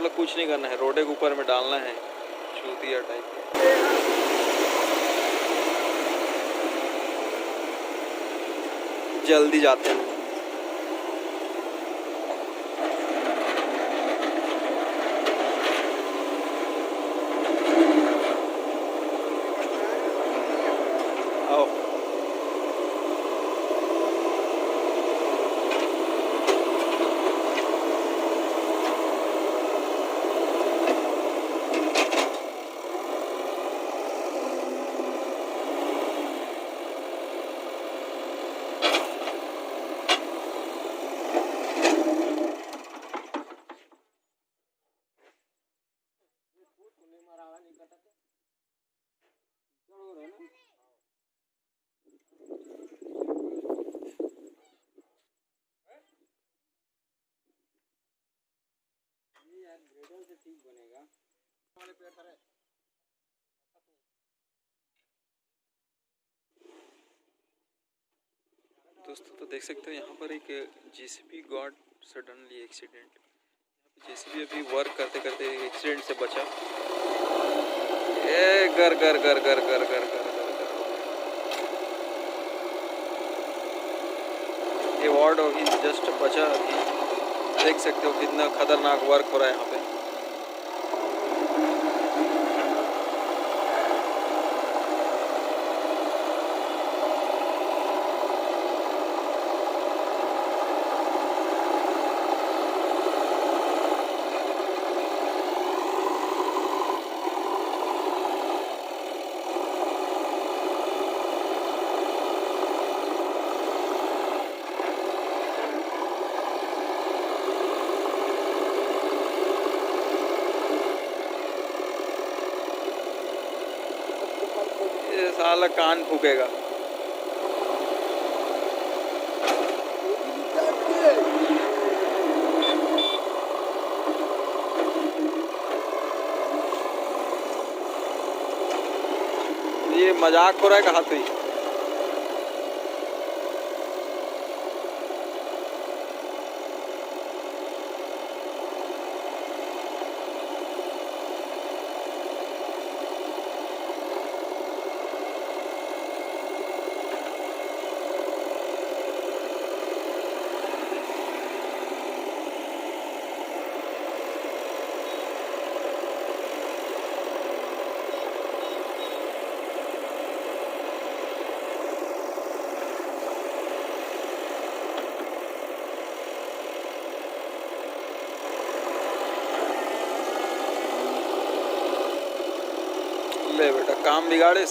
मतलब कुछ नहीं करना है, रोडे के ऊपर में डालना है चूतिया टाइप। जल्दी जाते हैं। आओ दोस्तों, तो देख सकते हो यहाँ पर एक JCB God suddenly accident. JCB अभी वर्क करते करते एक्सीडेंट से बचा। ए गर गर गर गर गर गर गर ये वार्ड अभी जस्ट बचा। अभी देख सकते हो कितना खतरनाक वर्क हो रहा है यहाँ पे। साला कान फूकेगा। ये मजाक हो रहा है कहा तो ही। ले बेटा काम बिगाड़े।